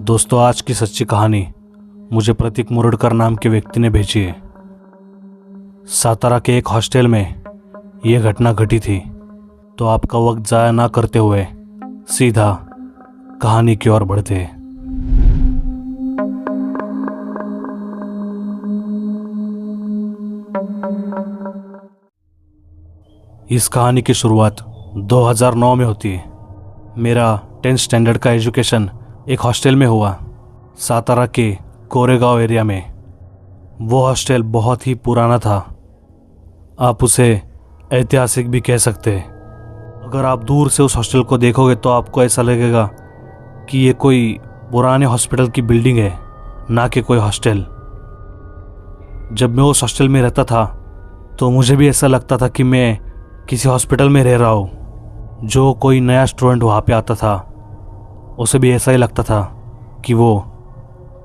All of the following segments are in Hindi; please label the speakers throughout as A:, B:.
A: दोस्तों, आज की सच्ची कहानी मुझे प्रतीक मुरडकर नाम के व्यक्ति ने भेजी है। सातारा के एक हॉस्टल में यह घटना घटी थी। तो आपका वक्त ज़ाया ना करते हुए सीधा कहानी की ओर बढ़ते हैं। इस कहानी की शुरुआत 2009 में होती है। मेरा 10th स्टैंडर्ड का एजुकेशन एक हॉस्टल में हुआ, सातारा के कोरेगांव एरिया में। वो हॉस्टल बहुत ही पुराना था, आप उसे ऐतिहासिक भी कह सकते हैं। अगर आप दूर से उस हॉस्टल को देखोगे तो आपको ऐसा लगेगा कि ये कोई पुराने हॉस्पिटल की बिल्डिंग है, ना कि कोई हॉस्टल। जब मैं उस हॉस्टल में रहता था तो मुझे भी ऐसा लगता था कि मैं किसी हॉस्पिटल में रह रहा हूँ। जो कोई नया स्टूडेंट वहाँ पे आता था उसे भी ऐसा ही लगता था कि वो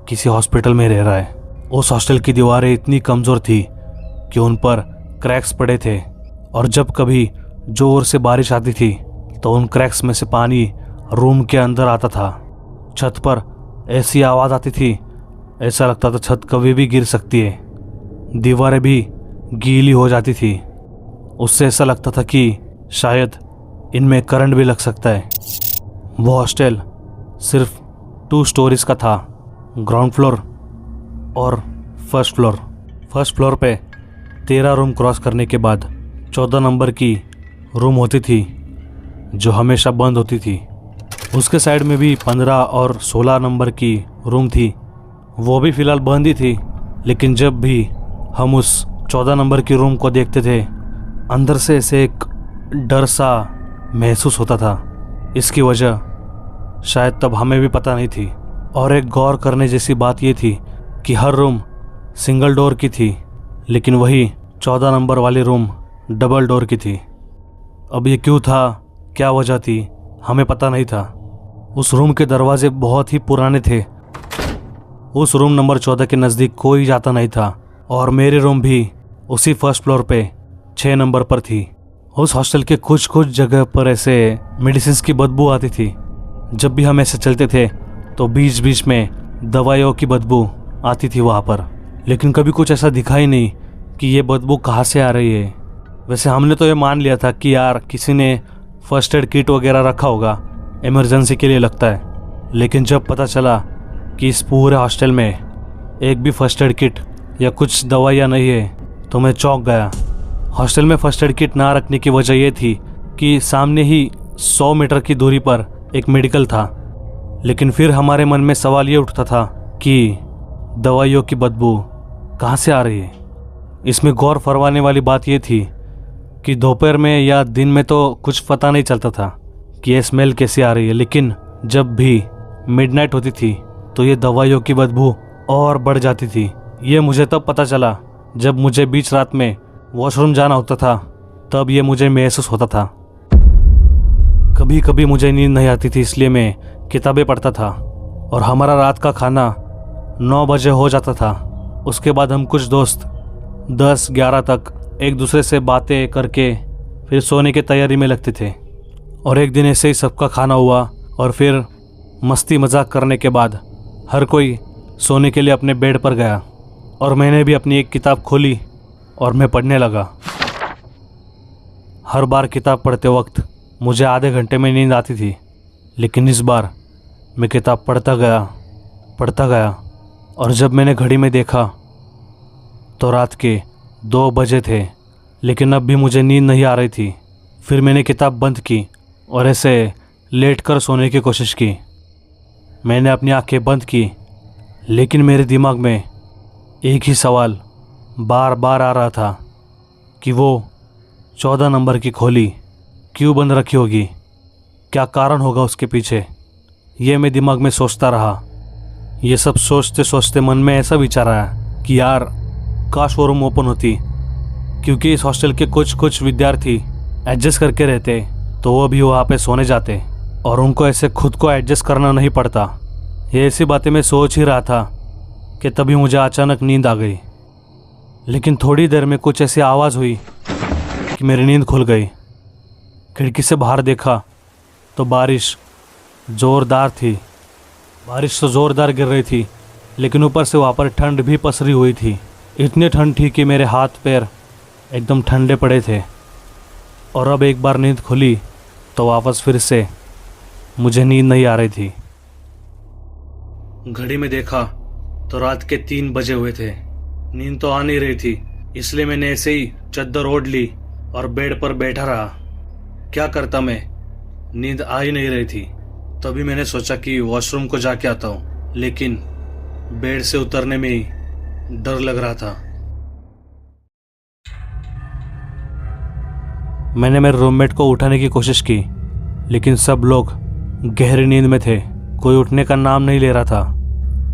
A: किसी हॉस्पिटल में रह रहा है। उस हॉस्टल की दीवारें इतनी कमज़ोर थी कि उन पर क्रैक्स पड़े थे, और जब कभी ज़ोर से बारिश आती थी तो उन क्रैक्स में से पानी रूम के अंदर आता था। छत पर ऐसी आवाज़ आती थी, ऐसा लगता था छत कभी भी गिर सकती है। दीवारें भी गीली हो जाती थी, उससे ऐसा लगता था कि शायद इनमें करंट भी लग सकता है। वो हॉस्टल सिर्फ 2 स्टोरीज का था, ग्राउंड फ्लोर और फर्स्ट फ्लोर। फर्स्ट फ्लोर पे 13 रूम क्रॉस करने के बाद 14 नंबर की रूम होती थी जो हमेशा बंद होती थी। उसके साइड में भी 15 और 16 नंबर की रूम थी, वो भी फ़िलहाल बंद ही थी। लेकिन जब भी हम उस 14 नंबर की रूम को देखते थे, अंदर से ऐसे एक डर सा महसूस होता था। इसकी वजह शायद तब हमें भी पता नहीं थी। और एक गौर करने जैसी बात ये थी कि हर रूम सिंगल डोर की थी, लेकिन वही 14 नंबर वाली रूम डबल डोर की थी। अब ये क्यों था, क्या वजह थी, हमें पता नहीं था। उस रूम के दरवाजे बहुत ही पुराने थे। उस रूम नंबर 14 के नज़दीक कोई जाता नहीं था, और मेरी रूम भी उसी फर्स्ट फ्लोर पे 6 नंबर पर थी। उस हॉस्टल के कुछ जगह पर ऐसे मेडिसिन की बदबू आती थी। जब भी हम ऐसे चलते थे तो बीच बीच में दवाइयों की बदबू आती थी वहाँ पर, लेकिन कभी कुछ ऐसा दिखा ही नहीं कि ये बदबू कहाँ से आ रही है। वैसे हमने तो ये मान लिया था कि यार किसी ने फर्स्ट एड किट वगैरह रखा होगा, इमरजेंसी के लिए लगता है। लेकिन जब पता चला कि इस पूरे हॉस्टल में एक भी फर्स्ट एड किट या कुछ दवाइयाँ नहीं है तो मैं चौंक गया। हॉस्टल में फर्स्ट एड किट ना रखने की वजह यह थी कि सामने ही 100 मीटर की दूरी पर एक मेडिकल था। लेकिन फिर हमारे मन में सवाल ये उठता था कि दवाइयों की बदबू कहाँ से आ रही है। इसमें गौर फरमाने वाली बात ये थी कि दोपहर में या दिन में तो कुछ पता नहीं चलता था कि ये स्मेल कैसे आ रही है, लेकिन जब भी मिडनाइट होती थी तो ये दवाइयों की बदबू और बढ़ जाती थी। ये मुझे तब पता चला जब मुझे बीच रात में वॉशरूम जाना होता था, तब ये मुझे महसूस होता था। कभी कभी मुझे नींद नहीं आती थी, इसलिए मैं किताबें पढ़ता था, और हमारा रात का खाना 9 बजे हो जाता था। उसके बाद हम कुछ दोस्त 10-11 तक एक दूसरे से बातें करके फिर सोने की तैयारी में लगते थे। और एक दिन ऐसे ही सबका खाना हुआ और फिर मस्ती मजाक करने के बाद हर कोई सोने के लिए अपने बेड पर गया, और मैंने भी अपनी एक किताब खोली और मैं पढ़ने लगा। हर बार किताब पढ़ते वक्त मुझे आधे घंटे में नींद आती थी, लेकिन इस बार मैं किताब पढ़ता गया, और जब मैंने घड़ी में देखा तो रात के 2 बजे थे, लेकिन अब भी मुझे नींद नहीं आ रही थी। फिर मैंने किताब बंद की और ऐसे लेटकर सोने की कोशिश की। मैंने अपनी आंखें बंद की, लेकिन मेरे दिमाग में एक ही सवाल बार बार आ रहा था कि वो 14 नंबर की खोली क्यों बंद रखी होगी, क्या कारण होगा उसके पीछे। ये मैं दिमाग में सोचता रहा। ये सब सोचते सोचते मन में ऐसा विचार आया कि यार काश वो रूम ओपन होती, क्योंकि इस हॉस्टल के कुछ विद्यार्थी एडजस्ट करके रहते तो वो भी वहाँ पे सोने जाते, और उनको ऐसे खुद को एडजस्ट करना नहीं पड़ता। ये ऐसी बातें मैं सोच ही रहा था कि तभी मुझे अचानक नींद आ गई। लेकिन थोड़ी देर में कुछ ऐसी आवाज़ हुई कि मेरी नींद खुल गई। खिड़की से बाहर देखा तो बारिश ज़ोरदार थी। बारिश तो ज़ोरदार गिर रही थी, लेकिन ऊपर से वहाँ पर ठंड भी पसरी हुई थी। इतनी ठंड थी कि मेरे हाथ पैर एकदम ठंडे पड़े थे। और अब एक बार नींद खुली तो वापस फिर से मुझे नींद नहीं आ रही थी। घड़ी में देखा तो रात के 3 बजे हुए थे। नींद तो आ नहीं रही थी, इसलिए मैंने ऐसे ही चद्दर ओढ़ ली और बेड पर बैठा रहा। क्या करता मैं, नींद आ ही नहीं रही थी। तभी मैंने सोचा कि वॉशरूम को जाके आता हूँ, लेकिन बेड से उतरने में ही डर लग रहा था। मैंने मेरे रूममेट को उठाने की कोशिश की, लेकिन सब लोग गहरी नींद में थे। कोई उठने का नाम नहीं ले रहा था।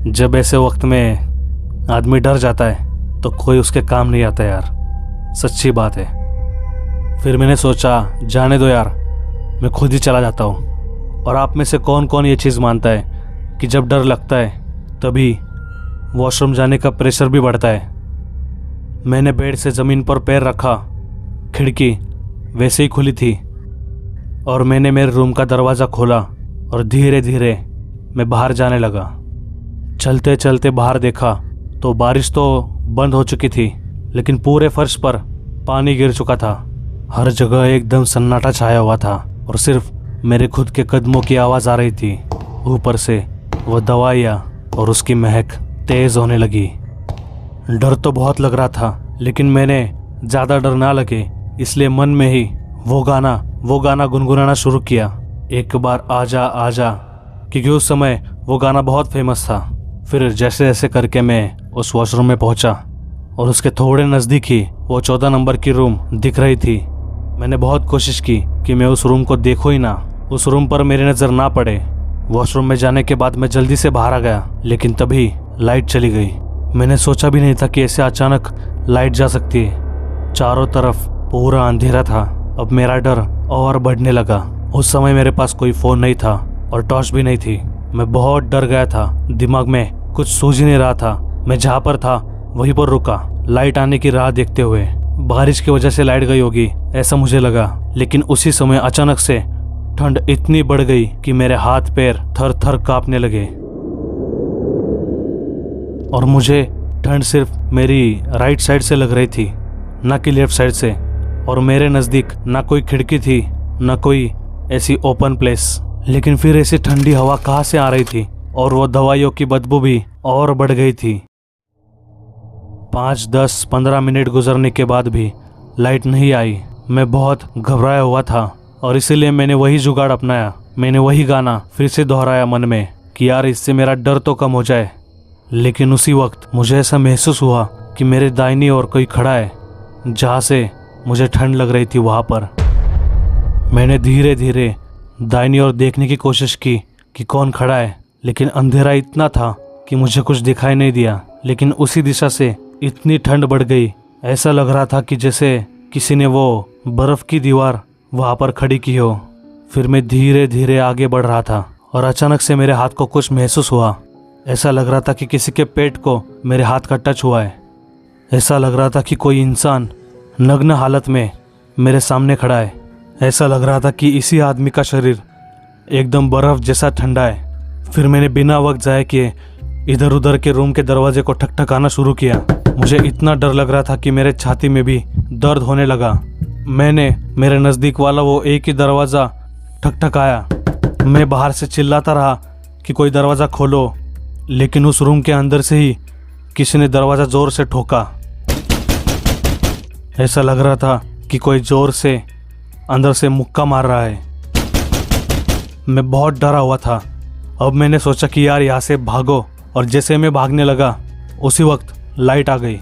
A: जब ऐसे वक्त में आदमी डर जाता है तो कोई उसके काम नहीं आता यार, सच्ची बात है। फिर मैंने सोचा जाने दो यार, मैं खुद ही चला जाता हूँ। और आप में से कौन कौन ये चीज़ मानता है कि जब डर लगता है तभी वॉशरूम जाने का प्रेशर भी बढ़ता है। मैंने बेड से ज़मीन पर पैर रखा, खिड़की वैसे ही खुली थी और मैंने मेरे रूम का दरवाज़ा खोला और धीरे धीरे मैं बाहर जाने लगा। चलते चलते बाहर देखा तो बारिश तो बंद हो चुकी थी, लेकिन पूरे फर्श पर पानी गिर चुका था। हर जगह एकदम सन्नाटा छाया हुआ था और सिर्फ मेरे खुद के कदमों की आवाज़ आ रही थी। ऊपर से वो दवाइयाँ और उसकी महक तेज़ होने लगी। डर तो बहुत लग रहा था, लेकिन मैंने ज़्यादा डर ना लगे इसलिए मन में ही वो गाना गुनगुनाना शुरू किया, एक बार आजा आजा, क्योंकि उस समय वो गाना बहुत फेमस था। फिर जैसे जैसे करके मैं उस वॉशरूम में पहुंचा और उसके थोड़े नज़दीक ही वो 14 नंबर की रूम दिख रही थी। मैंने बहुत कोशिश की कि मैं उस रूम को देखूं ही ना, उस रूम पर मेरी नज़र ना पड़े। वॉशरूम में जाने के बाद मैं जल्दी से बाहर आ गया, लेकिन तभी लाइट चली गई। मैंने सोचा भी नहीं था कि ऐसे अचानक लाइट जा सकती है। चारों तरफ पूरा अंधेरा था। अब मेरा डर और बढ़ने लगा। उस समय मेरे पास कोई फ़ोन नहीं था और टॉर्च भी नहीं थी। मैं बहुत डर गया था, दिमाग में कुछ सूझ ही नहीं रहा था। मैं जहाँ पर था वहीं पर रुका, लाइट आने की राह देखते हुए। बारिश की वजह से लाइट गई होगी ऐसा मुझे लगा, लेकिन उसी समय अचानक से ठंड इतनी बढ़ गई कि मेरे हाथ पैर थर थर कांपने लगे। और मुझे ठंड सिर्फ मेरी राइट साइड से लग रही थी, ना कि लेफ्ट साइड से। और मेरे नज़दीक ना कोई खिड़की थी, ना कोई ऐसी ओपन प्लेस। लेकिन फिर ऐसी ठंडी हवा कहाँ से आ रही थी, और वो दवाइयों की बदबू भी और बढ़ गई थी। 5, 10, 15 मिनट गुजरने के बाद भी लाइट नहीं आई। मैं बहुत घबराया हुआ था और इसीलिए मैंने वही जुगाड़ अपनाया। मैंने वही गाना फिर से दोहराया मन में कि यार इससे मेरा डर तो कम हो जाए। लेकिन उसी वक्त मुझे ऐसा महसूस हुआ कि मेरे दाहिनी ओर कोई खड़ा है। जहाँ से मुझे ठंड लग रही थी वहाँ पर मैंने धीरे धीरे दाहिनी ओर देखने की कोशिश की कि कौन खड़ा है, लेकिन अंधेरा इतना था कि मुझे कुछ दिखाई नहीं दिया। लेकिन उसी दिशा से इतनी ठंड बढ़ गई, ऐसा लग रहा था कि जैसे किसी ने वो बर्फ़ की दीवार वहाँ पर खड़ी की हो। फिर मैं धीरे धीरे आगे बढ़ रहा था और अचानक से मेरे हाथ को कुछ महसूस हुआ। ऐसा लग रहा था कि किसी के पेट को मेरे हाथ का टच हुआ है। ऐसा लग रहा था कि कोई इंसान नग्न हालत में मेरे सामने खड़ा है। ऐसा लग रहा था कि इसी आदमी का शरीर एकदम बर्फ़ जैसा ठंडा है। फिर मैंने बिना वक्त ज़ाया किए इधर उधर के रूम के दरवाजे को ठकठकाना शुरू किया। मुझे इतना डर लग रहा था कि मेरे छाती में भी दर्द होने लगा। मैंने मेरे नज़दीक वाला वो एक ही दरवाज़ा ठकठकाया। मैं बाहर से चिल्लाता रहा कि कोई दरवाज़ा खोलो, लेकिन उस रूम के अंदर से ही किसी ने दरवाज़ा ज़ोर से ठोका। ऐसा लग रहा था कि कोई ज़ोर से अंदर से मुक्का मार रहा है। मैं बहुत डरा हुआ था। अब मैंने सोचा कि यार यहाँ से भागो, और जैसे मैं भागने लगा उसी वक्त लाइट आ गई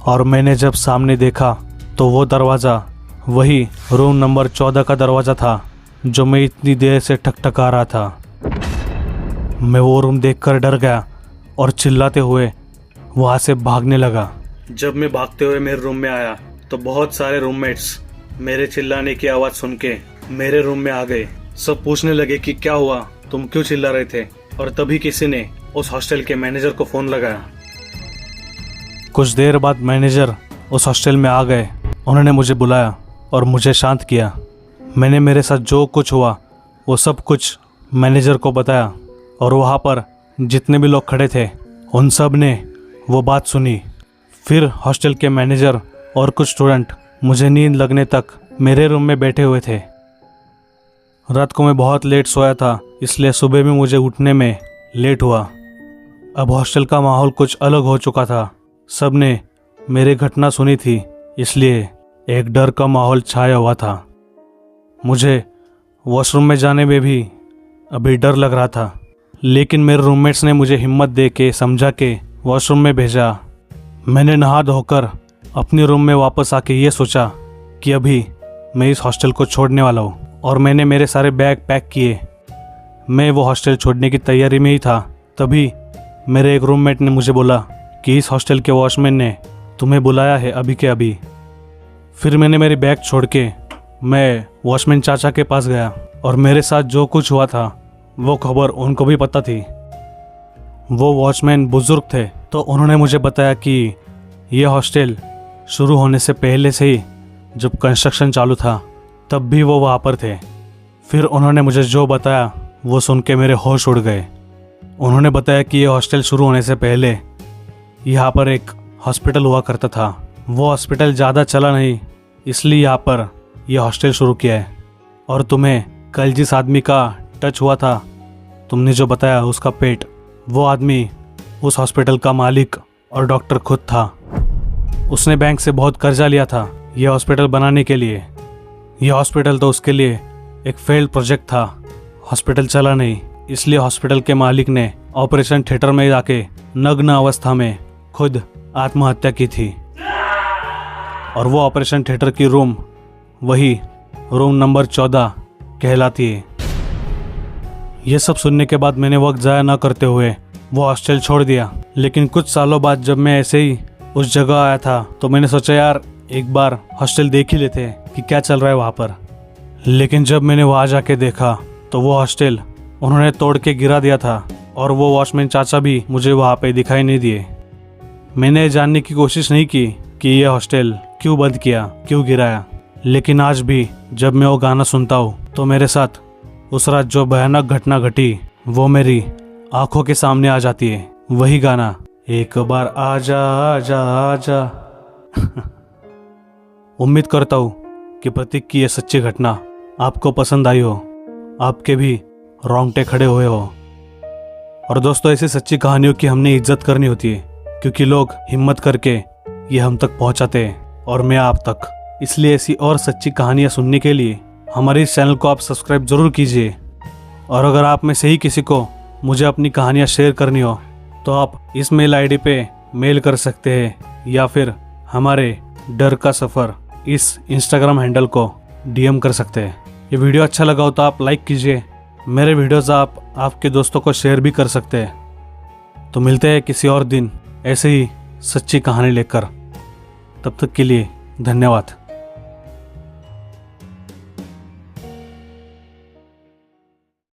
A: और मैंने जब सामने देखा तो वो दरवाज़ा वही रूम नंबर 14 का दरवाज़ा था जो मैं इतनी देर से ठकठका रहा था। मैं वो रूम देखकर डर गया और चिल्लाते हुए वहाँ से भागने लगा। जब मैं भागते हुए मेरे रूम में आया तो बहुत सारे रूममेट्स मेरे चिल्लाने की आवाज़ सुन के मेरे रूम में आ गए। सब पूछने लगे कि क्या हुआ, तुम क्यों चिल्ला रहे थे। और तभी किसी ने उस हॉस्टल के मैनेजर को फ़ोन लगाया। कुछ देर बाद मैनेजर उस हॉस्टल में आ गए। उन्होंने मुझे बुलाया और मुझे शांत किया। मैंने मेरे साथ जो कुछ हुआ वो सब कुछ मैनेजर को बताया और वहाँ पर जितने भी लोग खड़े थे उन सब ने वो बात सुनी। फिर हॉस्टल के मैनेजर और कुछ स्टूडेंट मुझे नींद लगने तक मेरे रूम में बैठे हुए थे। रात को मैं बहुत लेट सोया था, इसलिए सुबह में मुझे उठने में लेट हुआ। अब हॉस्टल का माहौल कुछ अलग हो चुका था। सब ने मेरी घटना सुनी थी, इसलिए एक डर का माहौल छाया हुआ था। मुझे वॉशरूम में जाने में भी अभी डर लग रहा था, लेकिन मेरे रूममेट्स ने मुझे हिम्मत दे के समझा के वॉशरूम में भेजा। मैंने नहा धोकर अपने रूम में वापस आके ये सोचा कि अभी मैं इस हॉस्टल को छोड़ने वाला हूँ, और मैंने मेरे सारे बैग पैक किए। मैं वो हॉस्टल छोड़ने की तैयारी में ही था, तभी मेरे एक रूममेट ने मुझे बोला कि इस हॉस्टल के वॉचमैन ने तुम्हें बुलाया है अभी के अभी। फिर मैंने मेरी बैग छोड़ के मैं वॉचमैन चाचा के पास गया, और मेरे साथ जो कुछ हुआ था वो खबर उनको भी पता थी। वो वॉचमैन बुजुर्ग थे, तो उन्होंने मुझे बताया कि ये हॉस्टल शुरू होने से पहले से ही जब कंस्ट्रक्शन चालू था तब भी वो वहाँ पर थे। फिर उन्होंने मुझे जो बताया वो सुन के मेरे होश उड़ गए। उन्होंने बताया कि ये हॉस्टल शुरू होने से पहले यहाँ पर एक हॉस्पिटल हुआ करता था। वो हॉस्पिटल ज़्यादा चला नहीं, इसलिए यहाँ पर यह हॉस्टल शुरू किया है। और तुम्हें कल जिस आदमी का टच हुआ था, तुमने जो बताया उसका पेट, वो आदमी उस हॉस्पिटल का मालिक और डॉक्टर खुद था। उसने बैंक से बहुत कर्जा लिया था यह हॉस्पिटल बनाने के लिए। यह हॉस्पिटल तो उसके लिए एक फेल्ड प्रोजेक्ट था, हॉस्पिटल चला नहीं, इसलिए हॉस्पिटल के मालिक ने ऑपरेशन थिएटर में जाके नग्न अवस्था में खुद आत्महत्या की थी। और वो ऑपरेशन थिएटर की रूम वही रूम नंबर 14 कहलाती है। ये सब सुनने के बाद मैंने वक्त ज़ाया न करते हुए वो हॉस्टल छोड़ दिया। लेकिन कुछ सालों बाद जब मैं ऐसे ही उस जगह आया था तो मैंने सोचा यार एक बार हॉस्टल देख ही लेते हैं कि क्या चल रहा है वहाँ पर। लेकिन जब मैंने वहाँ जाके देखा तो वो हॉस्टल उन्होंने तोड़ के गिरा दिया था, और वो वॉचमैन चाचा भी मुझे वहाँ पे दिखाई नहीं दिए। मैंने जानने की कोशिश नहीं की कि ये हॉस्टल क्यों बंद किया, क्यों गिराया। लेकिन आज भी जब मैं वो गाना सुनता हूँ तो मेरे साथ उस रात जो भयानक घटना घटी वो मेरी आंखों के सामने आ जाती है। वही गाना, एक बार आजा आजा आजा। उम्मीद करता हूँ कि प्रतीक की ये सच्ची घटना आपको पसंद आई हो, आपके भी रोंगटे खड़े हुए हो। और दोस्तों, ऐसी सच्ची कहानियों की हमने इज्जत करनी होती है, क्योंकि लोग हिम्मत करके ये हम तक पहुंचाते हैं और मैं आप तक। इसलिए ऐसी और सच्ची कहानियां सुनने के लिए हमारे इस चैनल को आप सब्सक्राइब जरूर कीजिए। और अगर आप में से ही किसी को मुझे अपनी कहानियां शेयर करनी हो तो आप इस मेल आईडी पे मेल कर सकते हैं, या फिर हमारे डर का सफ़र इस इंस्टाग्राम हैंडल को डीएम कर सकते हैं। ये वीडियो अच्छा लगा हो तो आप लाइक कीजिए। मेरे वीडियोज़ आप आपके दोस्तों को शेयर भी कर सकते हैं। तो मिलते हैं किसी और दिन ऐसे ही सच्ची कहानी लेकर। तब तक के लिए धन्यवाद।